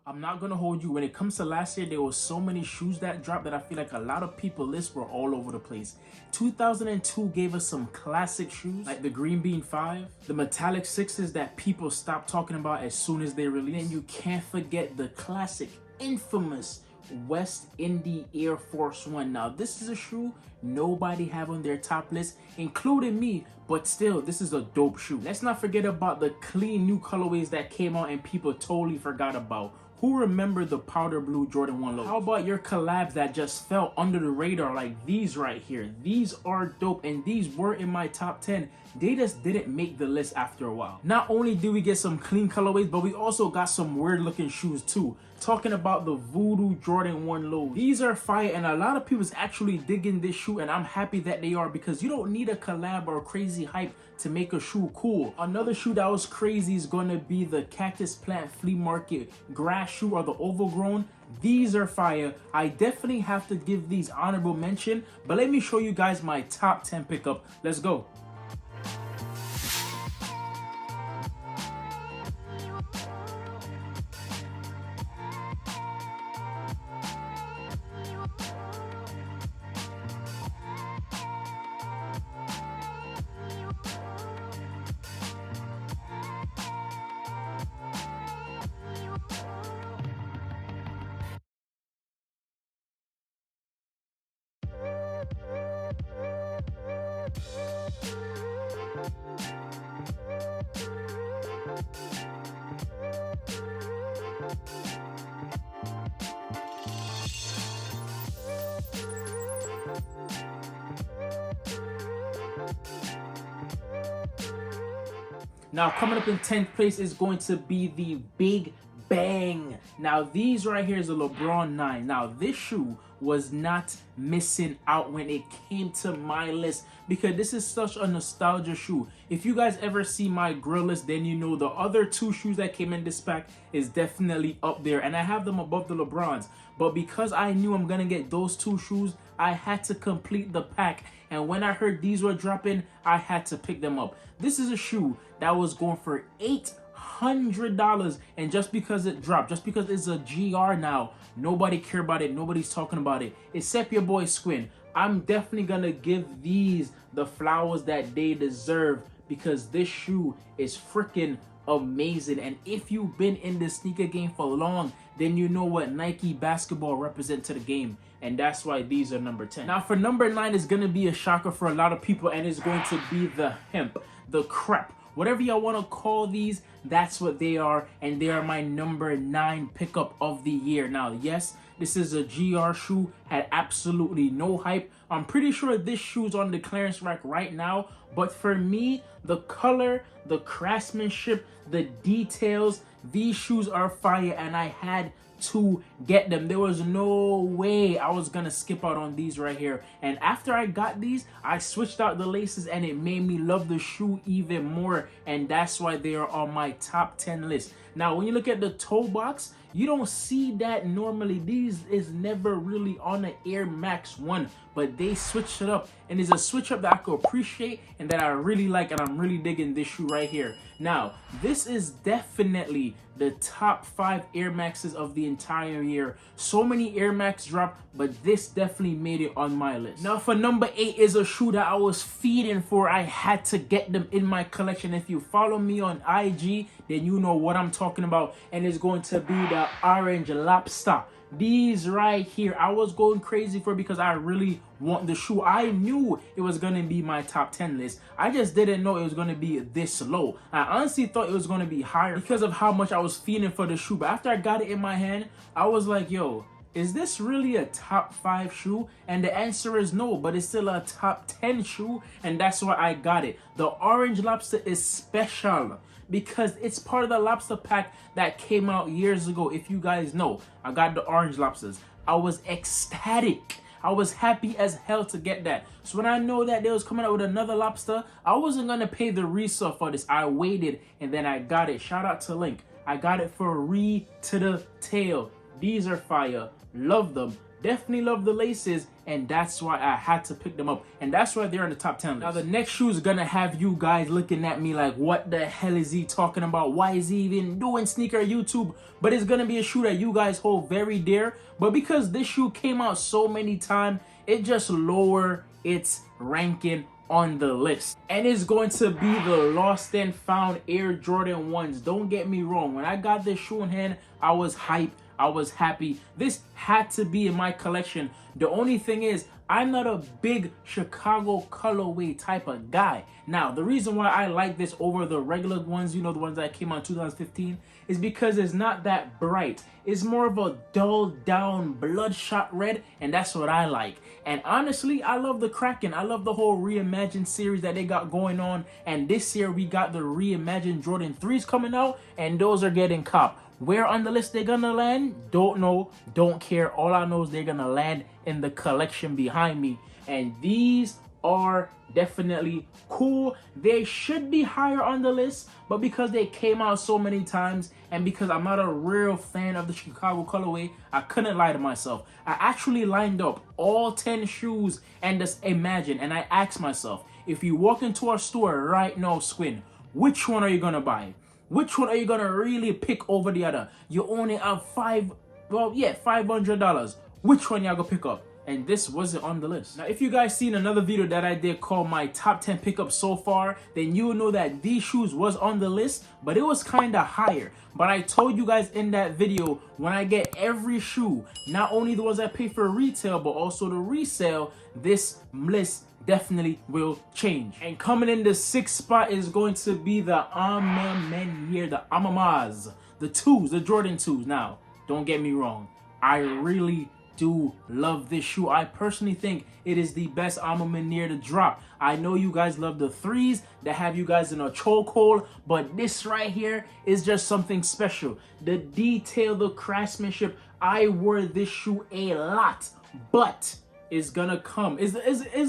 I'm not gonna hold you. When it comes to last year, there was so many shoes that dropped that I feel like a lot of people lists were all over the place. 2002 gave us some classic shoes like the Green Bean 5, the metallic 6s that people stopped talking about as soon as they released. And you can't forget the classic, infamous West Indy Air Force One. Now this is a shoe nobody have on their top list, including me, but still this is a dope shoe. Let's not forget about the clean new colorways that came out and people totally forgot about. Who remember the powder blue Jordan 1 logo? How about your collabs that just fell under the radar like these right here? These are dope and these were in my top 10. They just didn't make the list after a while. Not only did we get some clean colorways, but we also got some weird looking shoes too. Talking about the Voodoo Jordan 1 low. These are fire and a lot of people's actually digging this shoe and I'm happy that they are, because you don't need a collab or crazy hype to make a shoe cool. Another shoe that was crazy is gonna be the Cactus Plant Flea Market grass shoe or the overgrown. These are fire. I definitely have to give these honorable mention, but let me show you guys my top 10 pickup. Let's go. Now coming up in 10th place is going to be the Big Bang. Now these right here is a LeBron 9. Now this shoe was not missing out when it came to my list because this is such a nostalgia shoe. If you guys ever see my grill list, then you know the other two shoes that came in this pack is definitely up there and I have them above the LeBrons. But because I knew I'm gonna get those two shoes, I had to complete the pack. And when I heard these were dropping, I had to pick them up. This is a shoe that was going for $800, and just because it dropped, just because it's a GR now, nobody care about it, nobody's talking about it, except your boy Squin. I'm definitely gonna give these the flowers that they deserve because this shoe is freaking amazing. And if you've been in the sneaker game for long, then you know what Nike basketball represent to the game, and that's why these are number 10. Now for number 9 is gonna be a shocker for a lot of people, and it's going to be the hemp, the crep, whatever y'all want to call these, that's what they are, and they are my number 9 pickup of the year. Now yes, this is a GR shoe, had absolutely no hype. I'm pretty sure this shoe's on the clearance rack right now, but for me, the color, the craftsmanship, the details, these shoes are fire and I had to get them. There was no way I was gonna skip out on these right here. And after I got these, I switched out the laces and it made me love the shoe even more, and that's why they are on my top 10 list. Now when you look at the toe box, you don't see that normally. These is never really on an Air Max 1, but they switched it up, and it's a switch up that I could appreciate and that I really like, and I'm really digging this shoe right here. Now this is definitely the top 5 Air Maxes of the entire year. So many Air Max dropped, but this definitely made it on my list. Now for number 8 is a shoe that I was feeding for. I had to get them in my collection. If you follow me on IG, then you know what I'm talking about, and it's going to be the Orange Lobster. These right here, I was going crazy for because I really want the shoe. I knew it was going to be my top 10 list. I just didn't know it was going to be this low. I honestly thought it was going to be higher because of how much I was feeling for the shoe. But after I got it in my hand, I was like, yo, is this really a top 5 shoe? And the answer is no, but it's still a top 10 shoe, and that's why I got it. The Orange Lobster is special because it's part of the lobster pack that came out years ago. If you guys know, I got the Orange Lobsters. I was ecstatic. I was happy as hell to get that. So when I know that they was coming out with another lobster, I wasn't gonna pay the resale for this. I waited and then I got it. Shout out to Link. I got it for re to the tail. These are fire. Love them. Definitely love the laces, and that's why I had to pick them up, and that's why they're in the top 10 list. Now the next shoe is gonna have you guys looking at me like, what the hell is he talking about? Why is he even doing sneaker YouTube? But it's gonna be a shoe that you guys hold very dear, but because this shoe came out so many times, it just lower its ranking on the list, and it's going to be the lost and found Air Jordan 1s. Don't get me wrong, when I got this shoe in hand, I was hyped, I was happy. This had to be in my collection. The only thing is, I'm not a big Chicago colorway type of guy. Now, the reason why I like this over the regular ones, you know, the ones that came out in 2015, is because it's not that bright. It's more of a dulled down bloodshot red, and that's what I like. And honestly, I love the Kraken. I love the whole Reimagined series that they got going on. And this year, we got the Reimagined Jordan 3s coming out, and those are getting copped. Where on the list they're gonna land? Don't know, don't care. All I know is they're gonna land in the collection behind me. And these are definitely cool. They should be higher on the list, but because they came out so many times, and because I'm not a real fan of the Chicago colorway, I couldn't lie to myself. I actually lined up all 10 shoes and just imagine, and I asked myself, if you walk into our store right now, Squin, which one are you gonna buy? Which one are you gonna really pick over the other? You only have $500. Which one y'all gonna pick up? And this wasn't on the list. Now, if you guys seen another video that I did called my top 10 pickups so far, then you will know that these shoes was on the list, but it was kind of higher. But I told you guys in that video, when I get every shoe, not only the ones I pay for retail, but also the resale, this list definitely will change. And coming in the 6th spot is going to be the Men here, the Amamas, the 2s, the Jordan 2s. Now, don't get me wrong, I really do love this shoe. I personally think it is the best near to drop. I know you guys love the 3s that have you guys in a chokehold, but this right here is just something special. The detail, the craftsmanship, I wore this shoe a lot, but is gonna come. Is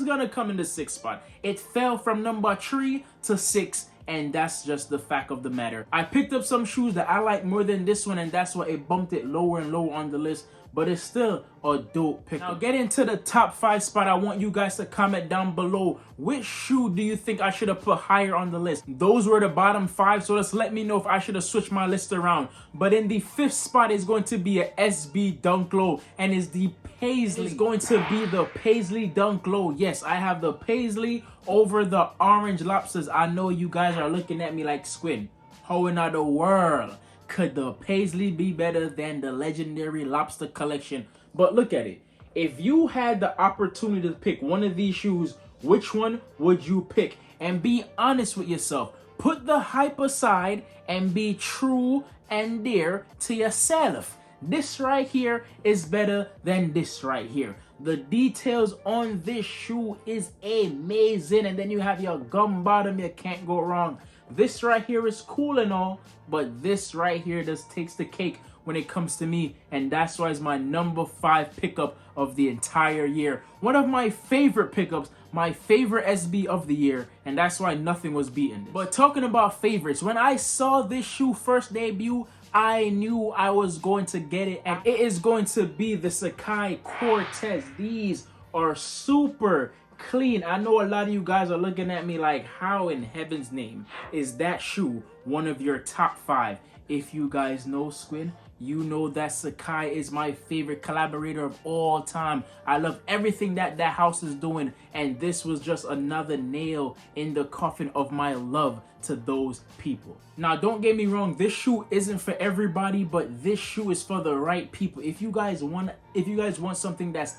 gonna come in the 6th spot. It fell from number 3 to 6, and that's just the fact of the matter. I picked up some shoes that I like more than this one, and that's why it bumped it lower and lower on the list, but it's still a dope pick. Now, getting to the top 5 spot, I want you guys to comment down below, which shoe do you think I should have put higher on the list? Those were the bottom 5, so just let me know if I should have switched my list around. But in the 5th spot is going to be a SB Dunk Low, and is the Paisley. It's going to be the Paisley Dunk Low. Yes, I have the Paisley over the Orange Lobsters. I know you guys are looking at me like, Squid, how in the world could the Paisley be better than the legendary Lobster collection? But look at it. If you had the opportunity to pick one of these shoes, which one would you pick? And be honest with yourself. Put the hype aside and be true and dear to yourself. This right here is better than this right here. The details on this shoe is amazing. And then you have your gum bottom. You can't go wrong. This right here is cool and all, but this right here just takes the cake when it comes to me, and that's why it's my number 5 pickup of the entire year. One of my favorite pickups, my favorite SB of the year, and that's why nothing was beaten. But talking about favorites, when I saw this shoe first debut, I knew I was going to get it, and it is going to be the Snkr Cortez. These are super clean. I know a lot of you guys are looking at me like, how in heaven's name is that shoe one of your top 5? If you guys know Squid, you know that Snkr is my favorite collaborator of all time. I love everything that house is doing, and this was just another nail in the coffin of my love to those people. Now, don't get me wrong, this shoe isn't for everybody, but this shoe is for the right people. If you guys want something that's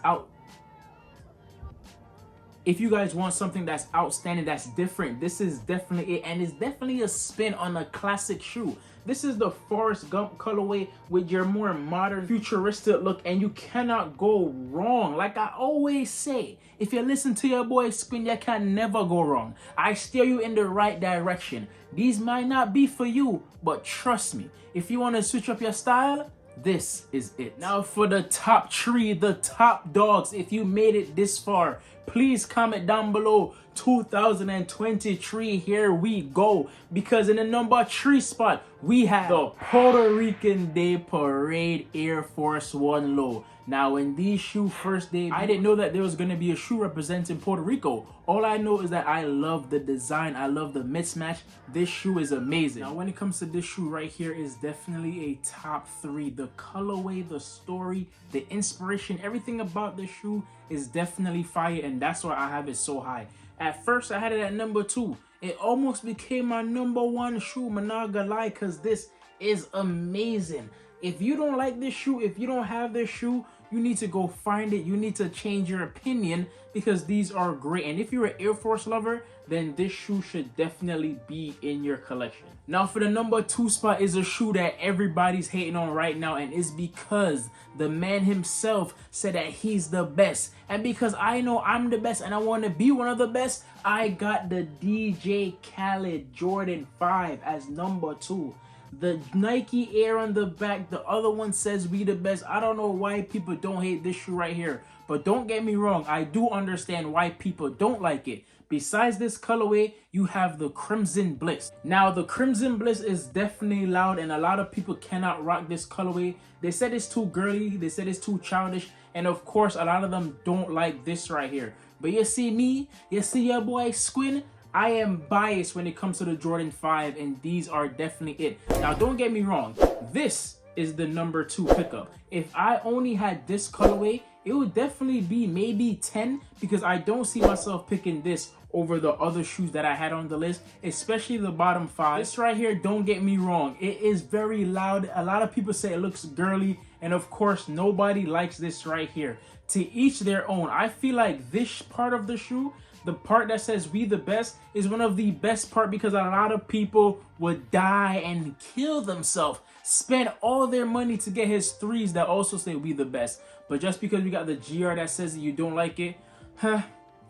outstanding, that's different, this is definitely it, and it's definitely a spin on a classic shoe. This is the Forrest Gump colorway with your more modern, futuristic look, and you cannot go wrong. Like I always say, if you listen to your boy Squin, you can never go wrong. I steer you in the right direction. These might not be for you, but trust me, if you want to switch up your style, this is it. Now for the top 3, the top dogs, if you made it this far, please comment down below 2023. Here we go, because in the number 3 spot we have the Puerto Rican Day Parade Air Force One Low. Now, when these shoes first debuted, I didn't know that there was going to be a shoe representing Puerto Rico. All I know is that I love the design. I love the mismatch. This shoe is amazing. Now, when it comes to this shoe right here, is definitely a top 3. The colorway, the story, the inspiration, everything about this shoe is definitely fire, and that's why I have it so high. At first, I had it at number 2. It almost became my number 1 shoe, I'm not gonna lie, because this is amazing. If you don't like this shoe, if you don't have this shoe, you need to go find it. You need to change your opinion, because these are great. And if you're an Air Force lover, then this shoe should definitely be in your collection. Now, for the number 2 spot is a shoe that everybody's hating on right now, and it's because the man himself said that he's the best. And because I know I'm the best and I want to be one of the best, I got the DJ Khaled Jordan 5 as number 2. The Nike Air on the back, the other one says we the best. I don't know why people don't hate this shoe right here, but don't get me wrong, I do understand why people don't like it. Besides this colorway, you have the Crimson Bliss. Now, the Crimson Bliss is definitely loud, and a lot of people cannot rock this colorway. They said it's too girly, they said it's too childish, and of course, a lot of them don't like this right here. But you see me, you see your boy Squin, I am biased when it comes to the Jordan 5, and these are definitely it. Now, don't get me wrong, this is the number 2 pickup. If I only had this colorway, it would definitely be maybe 10, because I don't see myself picking this over the other shoes that I had on the list, especially the bottom 5. This right here, don't get me wrong, it is very loud. A lot of people say it looks girly, and of course, nobody likes this right here. To each their own. I feel like this part of the shoe, the part that says we the best, is one of the best part, because a lot of people would die and kill themselves, spend all their money to get his 3s that also say we the best. But just because we got the GR that says that you don't like it,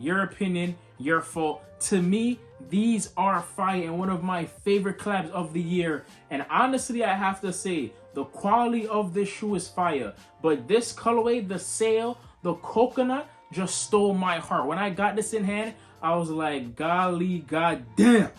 your opinion, your fault. To me, these are fire and one of my favorite collabs of the year. And honestly, I have to say, the quality of this shoe is fire. But this colorway, the sail, the coconut, just stole my heart. When I got this in hand, I was like, golly, goddamn,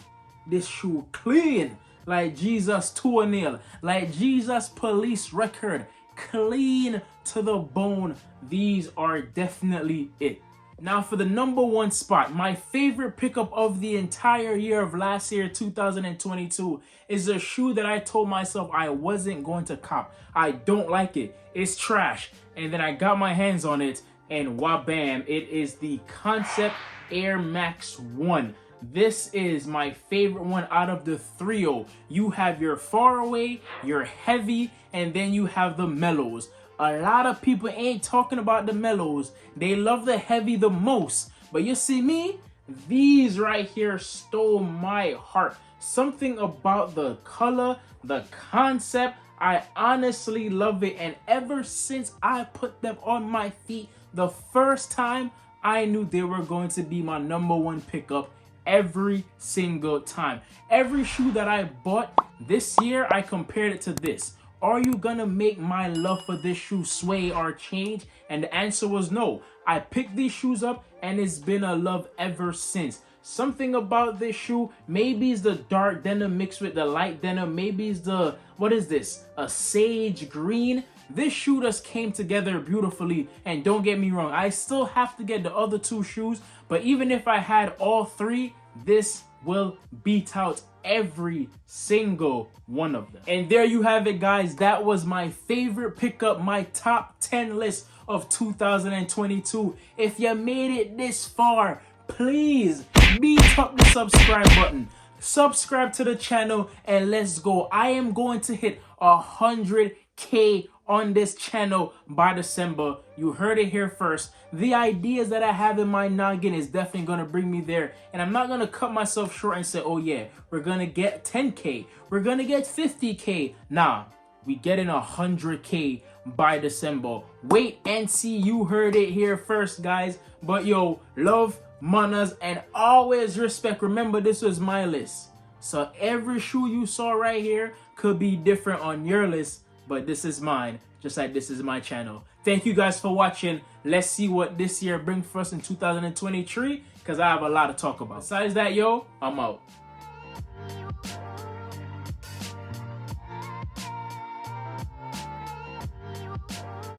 this shoe clean. Like Jesus 2-0, like Jesus Police Record, clean to the bone. These are definitely it. Now, for the number 1 spot, my favorite pickup of the entire year of last year, 2022, is a shoe that I told myself I wasn't going to cop. I don't like it. It's trash. And then I got my hands on it, and wabam, it is the Concept Air Max 1. This is my favorite one out of the trio. You have your faraway, your heavy, and then you have the mellows. A lot of people ain't talking about the mellows. They love the heavy the most. But you see me, these right here stole my heart. Something about the color, the concept, I honestly love it. And ever since I put them on my feet the first time, I knew they were going to be my number 1 pickup every single time. Every shoe that I bought this year, I compared it to this. Are you gonna make my love for this shoe sway or change? And the answer was no. I picked these shoes up and it's been a love ever since. Something about this shoe, maybe it's the dark denim mixed with the light denim, maybe it's the, what is this? A sage green. This shoe just came together beautifully, and don't get me wrong, I still have to get the other 2 shoes, but even if I had all 3, this will beat out every single one of them. And there you have it, guys. That was my favorite pickup, my top 10 list of 2022. If you made it this far, please beat up the subscribe button. Subscribe to the channel and let's go. I am going to hit 100K on this channel by December. You heard it here first. The ideas that I have in my noggin is definitely going to bring me there. And I'm not going to cut myself short and say, oh yeah, we're going to get 10K. We're going to get 50K. Nah, we getting 100K by December. Wait and see. You heard it here first, guys. But yo, love, manners, and always respect. Remember, this was my list. So every shoe you saw right here could be different on your list, but this is mine. just like this is my channel. Thank you guys for watching. Let's see what this year brings for us in 2023, because I have a lot to talk about. Besides that, yo, I'm out.